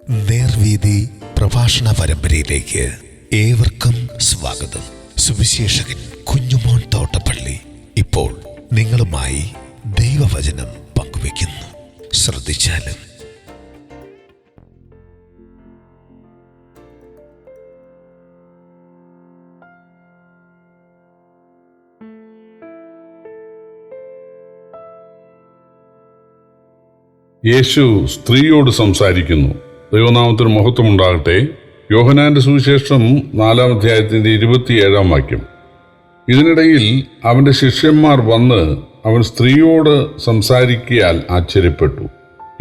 നേർവീതി പ്രഭാഷണ പരമ്പരയിലേക്ക് ഏവർക്കും സ്വാഗതം. സുവിശേഷകൻ കുഞ്ഞുമോൻ തോട്ടപ്പള്ളി ഇപ്പോൾ നിങ്ങളുമായി ദൈവവചനം പങ്കുവയ്ക്കുന്നു. ശ്രദ്ധിച്ചാലും. യേശു സ്ത്രീയോട് സംസാരിക്കുന്നു. ദൈവനാമത്തിന് മഹത്വമുണ്ടാകട്ടെ. യോഹന്നാന്റെ സുവിശേഷം 4-ാം അധ്യായത്തിന്റെ 27-ാം വാക്യം. ഇതിനിടയിൽ അവന്റെ ശിഷ്യന്മാർ വന്ന് അവൻ സ്ത്രീയോട് സംസാരിക്കയാൽ ആശ്ചര്യപ്പെട്ടു.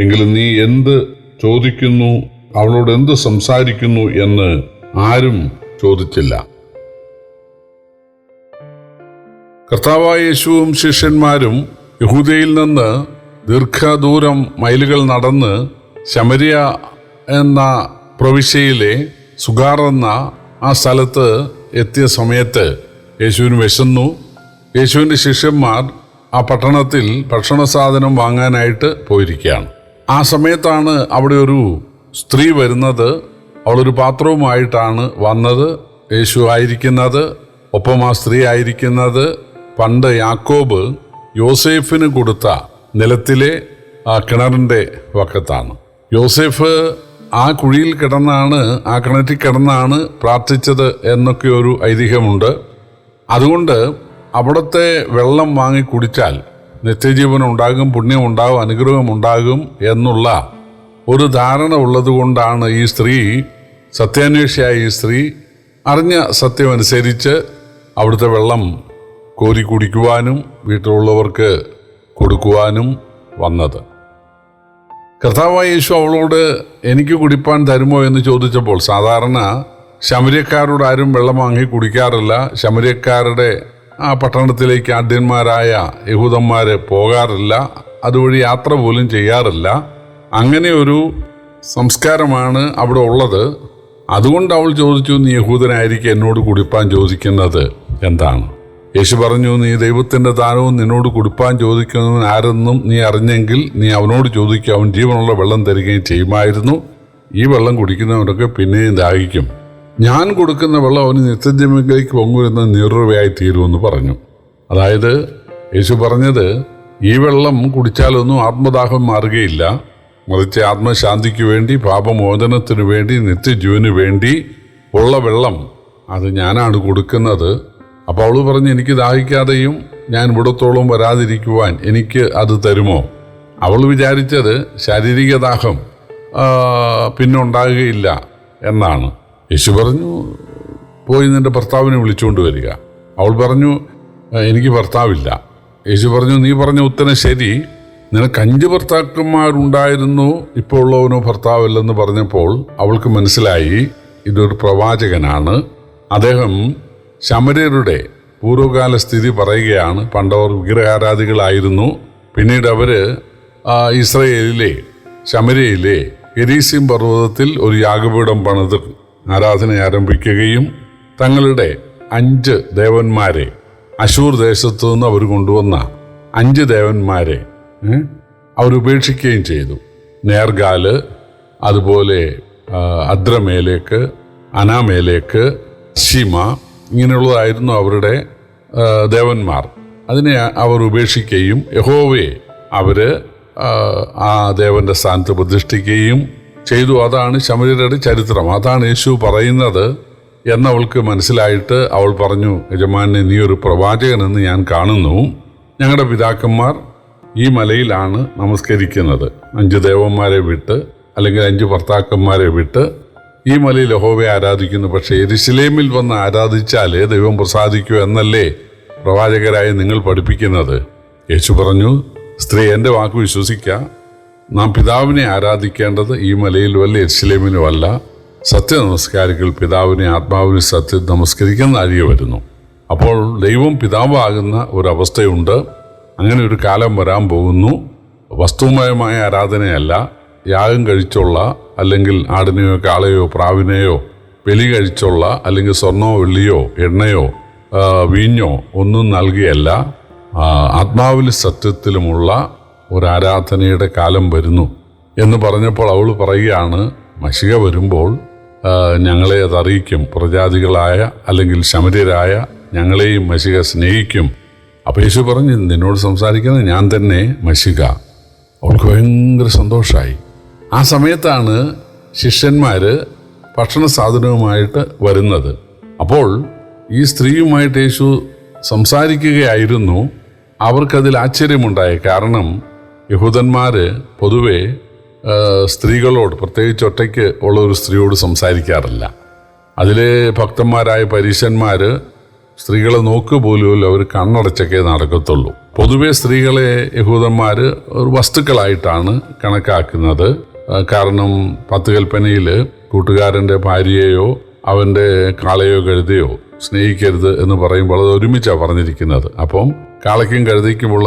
എങ്കിലും നീ എന്ത് ചോദിക്കുന്നു, അവളോട് എന്ത് സംസാരിക്കുന്നു എന്ന് ആരും ചോദിച്ചില്ല. കർത്താവായ യേശുവും ശിഷ്യന്മാരും യഹൂദയിൽ നിന്ന് ദീർഘദൂരം മൈലുകൾ നടന്ന് ശമരിയ എന്ന പ്രവിശ്യയിലെ സുഗാർ എന്ന ആ സ്ഥലത്ത് എത്തിയ സമയത്ത് യേശുവിന് വിശന്നു. യേശുവിൻ്റെ ശിഷ്യന്മാർ ആ പട്ടണത്തിൽ ഭക്ഷണ സാധനം വാങ്ങാനായിട്ട് പോയിരിക്കുകയാണ്. ആ സമയത്താണ് അവിടെ ഒരു സ്ത്രീ വരുന്നത്. അവളൊരു പാത്രവുമായിട്ടാണ് വന്നത്. യേശു ആയിരിക്കുന്നത്, ഒപ്പം ആ സ്ത്രീ ആയിരിക്കുന്നത് പണ്ട് യാക്കോബ് യോസേഫിന് കൊടുത്ത നിലത്തിലെ ആ കിണറിൻ്റെ വക്കത്താണ്. യോസേഫ് ആ കുഴിയിൽ കിടന്നാണ്, ആ കിണറ്റിൽ കിടന്നാണ് പ്രാർത്ഥിച്ചത് എന്നൊക്കെ ഒരു ഐതിഹ്യമുണ്ട്. അതുകൊണ്ട് അവിടുത്തെ വെള്ളം വാങ്ങി കുടിച്ചാൽ നിത്യജീവൻ ഉണ്ടാകും, പുണ്യം ഉണ്ടാകും, അനുഗ്രഹം ഉണ്ടാകും എന്നുള്ള ഒരു ധാരണ ഉള്ളത് കൊണ്ടാണ് ഈ സ്ത്രീ, സത്യാന്വേഷിയായ ഈ സ്ത്രീ, അറിഞ്ഞ സത്യമനുസരിച്ച് അവിടുത്തെ വെള്ളം കോരി കുടിക്കുവാനും വീട്ടിലുള്ളവർക്ക് കൊടുക്കുവാനും വന്നത്. കർത്താവായ യേശു അവളോട് എനിക്ക് കുടിപ്പാൻ തരുമോ എന്ന് ചോദിച്ചപ്പോൾ, സാധാരണ ശമര്യക്കാരോട് ആരും വെള്ളം വാങ്ങി കുടിക്കാറില്ല. ശമര്യക്കാരുടെ ആ പട്ടണത്തിലേക്ക് ആദ്യന്മാരായ യഹൂദന്മാർ പോകാറില്ല, അതുവഴി യാത്ര പോലും ചെയ്യാറില്ല. അങ്ങനെ ഒരു സംസ്കാരമാണ് അവിടെ ഉള്ളത്. അതുകൊണ്ട് അവൾ ചോദിച്ചു, നീ യഹൂദനായിരിക്കും എന്നോട് കുടിപ്പാൻ ചോദിക്കുന്നത് എന്താണ്? യേശു പറഞ്ഞു, നീ ദൈവത്തിൻ്റെ ദാനവും നിന്നോട് കുടിപ്പാൻ ചോദിക്കുന്നവൻ ആരെന്നും നീ അറിഞ്ഞെങ്കിൽ നീ അവനോട് ചോദിക്കുക, അവൻ ജീവനുള്ള വെള്ളം തരികയും ചെയ്യുമായിരുന്നു. ഈ വെള്ളം കുടിക്കുന്നവനൊക്കെ പിന്നെയും ദാഹിക്കും. ഞാൻ കൊടുക്കുന്ന വെള്ളം അവന് നിത്യജീവനിലേക്ക് പൊങ്ങുവരുന്ന നീറുറവയായി തീരുമെന്ന് പറഞ്ഞു. അതായത് യേശു പറഞ്ഞത്, ഈ വെള്ളം കുടിച്ചാലൊന്നും ആത്മദാഹം മാറുകയില്ല, മറിച്ച് ആത്മശാന്തിക്ക് വേണ്ടി, പാപമോചനത്തിനു വേണ്ടി, നിത്യജീവന് വേണ്ടി ഉള്ള വെള്ളം അത് ഞാനാണ് കൊടുക്കുന്നത്. അപ്പോൾ അവൾ പറഞ്ഞു, എനിക്ക് ദാഹിക്കാതെയും ഞാൻ ഇവിടത്തോളം വരാതിരിക്കുവാൻ എനിക്ക് അത് തരുമോ? അവൾ വിചാരിച്ചത് ശാരീരിക ദാഹം പിന്നെ ഉണ്ടാകുകയില്ല എന്നാണ്. യേശു പറഞ്ഞു, പോയി നിന്റെ ഭർത്താവിനെ വിളിച്ചുകൊണ്ട് വരിക. അവൾ പറഞ്ഞു, എനിക്ക് ഭർത്താവില്ല. യേശു പറഞ്ഞു, നീ പറഞ്ഞ ഉത്തരം ശരി, നിനക്ക് 5 ഭർത്താക്കന്മാരുണ്ടായിരുന്നു, ഇപ്പോൾ ഉള്ളവനോ ഭർത്താവില്ലെന്ന് പറഞ്ഞപ്പോൾ അവൾക്ക് മനസ്സിലായി ഇതൊരു പ്രവാചകനാണ്. അദ്ദേഹം ശമര്യരുടെ പൂർവ്വകാല സ്ഥിതി പറയുകയാണ്. പണ്ടവർ വിഗ്രഹാരാധികളായിരുന്നു. പിന്നീട് അവർ ഇസ്രയേലിലെ ശമര്യയിലെ ഗെരീസിം പർവ്വതത്തിൽ ഒരു യാഗപീഠം പണിത് ആരാധന ആരംഭിക്കുകയും തങ്ങളുടെ 5 ദേവന്മാരെ, അശൂർ ദേശത്തു നിന്ന് അവർ കൊണ്ടുവന്ന 5 ദേവന്മാരെ അവരുപേക്ഷിക്കുകയും ചെയ്തു. നേർഗാല്, അതുപോലെ അദ്രമേലേക്ക്, അനാമേലേക്ക്, ശിമ, ഇങ്ങനെയുള്ളതായിരുന്നു അവരുടെ ദേവന്മാർ. അതിനെ അവർ ഉപേക്ഷിക്കുകയും യഹോവയെ അവർ ആ ദേവന്റെ സ്ഥാനത്ത് പ്രതിഷ്ഠിക്കുകയും ചെയ്തു. അതാണ് ശമര്യരുടെ ചരിത്രം. അതാണ് യേശു പറയുന്നത് എന്നവൾക്ക് മനസ്സിലായിട്ട് അവൾ പറഞ്ഞു, യജമാനെ, നീ ഒരു പ്രവാചകനെന്ന് ഞാൻ കാണുന്നു. ഞങ്ങളുടെ പിതാക്കന്മാർ ഈ മലയിലാണ് നമസ്കരിക്കുന്നത്. 5 ദേവന്മാരെ വിട്ട്, അല്ലെങ്കിൽ 5 ഭർത്താക്കന്മാരെ വിട്ട് ഈ മലയിൽ യഹോവയെ ആരാധിക്കുന്നു. പക്ഷേ യെരുശലേമിൽ വന്ന് ആരാധിച്ചാലേ ദൈവം പ്രസാദിക്കൂ എന്നല്ലേ പ്രവാചകരായി നിങ്ങൾ പഠിപ്പിക്കുന്നത്? യേശു പറഞ്ഞു, സ്ത്രീ, എൻ്റെ വാക്ക് വിശ്വസിക്കുക. നാം പിതാവിനെ ആരാധിക്കേണ്ടത് ഈ മലയിലുമല്ല, യെരുശലേമിലുമല്ല. സത്യനമസ്കാരികൾ പിതാവിനെ ആത്മാവിനെ സത്യം നമസ്കരിക്കുന്ന അഴിയെ വരുന്നു. അപ്പോൾ ദൈവം പിതാവാകുന്ന ഒരവസ്ഥയുണ്ട്. അങ്ങനെ ഒരു കാലം വരാൻ പോകുന്നു. വസ്തുമയമായ ആരാധനയല്ല, യാഗം കഴിച്ചുള്ള, അല്ലെങ്കിൽ ആടിനെയോ കാളയോ പ്രാവിനെയോ ബലി കഴിച്ചുള്ള, അല്ലെങ്കിൽ സ്വർണ്ണോ വെള്ളിയോ എണ്ണയോ വീഞ്ഞോ ഒന്നും നൽകിയല്ല, ആത്മാവിൽ സത്യത്തിലുമുള്ള ഒരാരാധനയുടെ കാലം വരുന്നു എന്ന് പറഞ്ഞപ്പോൾ അവൾ പറയുകയാണ്, മശിഹ വരുമ്പോൾ ഞങ്ങളെ അത് അറിയിക്കും. പുറജാതികളായ അല്ലെങ്കിൽ ശമര്യരായ ഞങ്ങളെയും മശിഹ സ്നേഹിക്കും. അപ്പോൾ യേശു പറഞ്ഞു, നിന്നോട് സംസാരിക്കുന്നത് ഞാൻ തന്നെ മശിഹ. അവൾക്ക് ഭയങ്കര സന്തോഷമായി. ആ സമയത്താണ് ശിഷ്യന്മാർ ഭക്ഷണ സാധനവുമായിട്ട് വരുന്നത്. അപ്പോൾ ഈ സ്ത്രീയുമായിട്ട് യേശു സംസാരിക്കുകയായിരുന്നു. അവർക്കതിൽ ആശ്ചര്യമുണ്ടായി. കാരണം യഹൂദന്മാർ പൊതുവെ സ്ത്രീകളോട്, പ്രത്യേകിച്ച് ഒറ്റയ്ക്ക് ഉള്ള ഒരു സ്ത്രീയോട് സംസാരിക്കാറില്ല. അതിലെ ഭക്തന്മാരായ പരീശന്മാർ സ്ത്രീകളെ നോക്കുപോലും അവർ കണ്ണടച്ചൊക്കെ നടക്കത്തുള്ളൂ. പൊതുവെ സ്ത്രീകളെ യഹൂദന്മാർ ഒരു വസ്തുക്കളായിട്ടാണ് കണക്കാക്കുന്നത്. കാരണം 10 കൽപ്പനയിൽ കൂട്ടുകാരൻ്റെ ഭാര്യയെയോ അവൻ്റെ കാളയോ കഴുതയോ സ്നേഹിക്കരുത് എന്ന് പറയുമ്പോൾ അത് ഒരുമിച്ചാണ് പറഞ്ഞിരിക്കുന്നത്. അപ്പം കാളയ്ക്കും കഴുതയ്ക്കുമുള്ള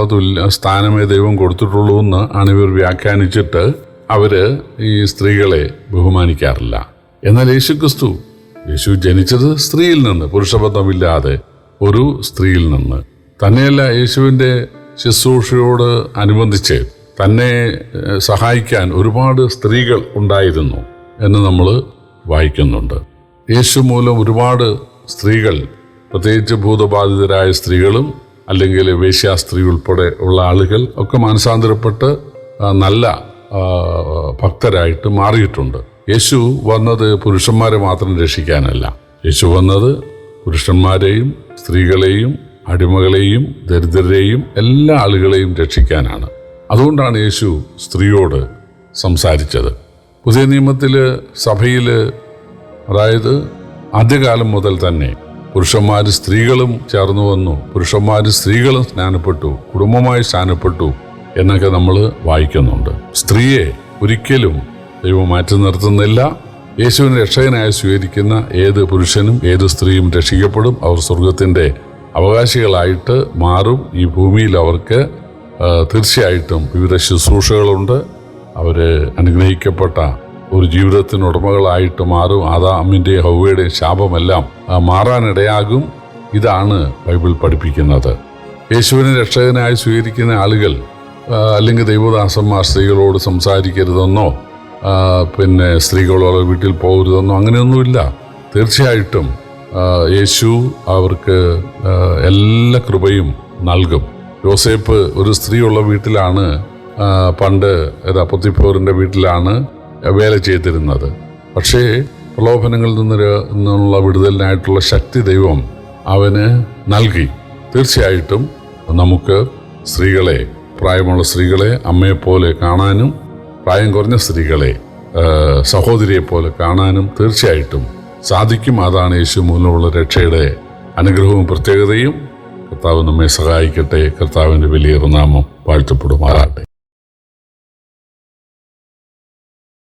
സ്ഥാനമേ ദൈവം കൊടുത്തിട്ടുള്ളൂ എന്ന് ആണ് ഇവർ വ്യാഖ്യാനിച്ചിട്ട് അവർ ഈ സ്ത്രീകളെ ബഹുമാനിക്കാറില്ല. എന്നാൽ യേശു ജനിച്ചത് സ്ത്രീയിൽ നിന്ന്, പുരുഷബന്ധമില്ലാതെ ഒരു സ്ത്രീയിൽ നിന്ന്. തന്നെയല്ല, യേശുവിൻ്റെ ശുശ്രൂഷയോട് അനുബന്ധിച്ച് തന്നെ സഹായിക്കാൻ ഒരുപാട് സ്ത്രീകൾ ഉണ്ടായിരുന്നു എന്ന് നമ്മൾ വായിക്കുന്നുണ്ട്. യേശു മൂലം ഒരുപാട് സ്ത്രീകൾ, പ്രത്യേകിച്ച് ഭൂതബാധിതരായ സ്ത്രീകളും അല്ലെങ്കിൽ വേശ്യാസ്ത്രീ ഉൾപ്പെടെ ഉള്ള ആളുകൾ ഒക്കെ മാനസാന്തരപ്പെട്ട് നല്ല ഭക്തരായിട്ട് മാറിയിട്ടുണ്ട്. യേശു വന്നത് പുരുഷന്മാരെ മാത്രം രക്ഷിക്കാനല്ല. യേശു വന്നത് പുരുഷന്മാരെയും സ്ത്രീകളെയും അടിമകളെയും ദരിദ്രരെയും എല്ലാ ആളുകളെയും രക്ഷിക്കാനാണ്. അതുകൊണ്ടാണ് യേശു സ്ത്രീയോട് സംസാരിച്ചത്. പുതിയ നിയമത്തിൽ സഭയിൽ, അതായത് ആദ്യകാലം മുതൽ തന്നെ പുരുഷന്മാർ സ്ത്രീകളും ചേർന്നു വന്നു, പുരുഷന്മാർ സ്ത്രീകളും സ്നാനപ്പെട്ടു, കുടുംബമായി സ്നാനപ്പെട്ടു എന്നൊക്കെ നമ്മൾ വായിക്കുന്നുണ്ട്. സ്ത്രീയെ ഒരിക്കലും ദൈവം മാറ്റി നിർത്തുന്നില്ല. യേശുവിനെ രക്ഷകനായി സ്വീകരിക്കുന്ന ഏത് പുരുഷനും ഏത് സ്ത്രീയും രക്ഷിക്കപ്പെടും. അവർ സ്വർഗത്തിൻ്റെ അവകാശികളായിട്ട് മാറും. ഈ ഭൂമിയിൽ അവർക്ക് തീർച്ചയായിട്ടും വിവിധ ശുശ്രൂഷകളുണ്ട്. അവർ അനുഗ്രഹിക്കപ്പെട്ട ഒരു ജീവിതത്തിന് ഉടമകളായിട്ട് മാറും. ആദാമിൻ്റെയും ഹവ്വയുടെയും ശാപമെല്ലാം മാറാനിടയാകും. ഇതാണ് ബൈബിൾ പഠിപ്പിക്കുന്നത്. യേശുവിനെ രക്ഷകനായി സ്വീകരിക്കുന്ന ആളുകൾ അല്ലെങ്കിൽ ദൈവദാസന്മാർ സ്ത്രീകളോട് സംസാരിക്കരുതെന്നോ പിന്നെ സ്ത്രീകളോട് വീട്ടിൽ പോകരുതെന്നോ അങ്ങനെയൊന്നുമില്ല. തീർച്ചയായിട്ടും യേശു അവർക്ക് എല്ലാ കൃപയും നൽകും. യോസേപ്പ് ഒരു സ്ത്രീയുള്ള വീട്ടിലാണ്, പണ്ട് പൊത്തിഫോറിൻ്റെ വീട്ടിലാണ് വേല ചെയ്തിരുന്നത്. പക്ഷേ പ്രലോഭനങ്ങളിൽ നിന്നുള്ള വിടുതലിനായിട്ടുള്ള ശക്തി ദൈവം അവന് നൽകി. തീർച്ചയായിട്ടും നമുക്ക് സ്ത്രീകളെ, പ്രായമുള്ള സ്ത്രീകളെ അമ്മയെപ്പോലെ കാണാനും പ്രായം കുറഞ്ഞ സ്ത്രീകളെ സഹോദരിയെപ്പോലെ കാണാനും തീർച്ചയായിട്ടും സാധിക്കും. അതാണ് യേശു മൂലമുള്ള രക്ഷയുടെ അനുഗ്രഹവും പ്രത്യേകതയും. കർത്താവ് നമ്മെ സഹായിക്കട്ടെ. കർത്താവിൻ്റെ വലിയ നാമം വാഴ്ത്തപ്പെടുമാറാട്ടെ.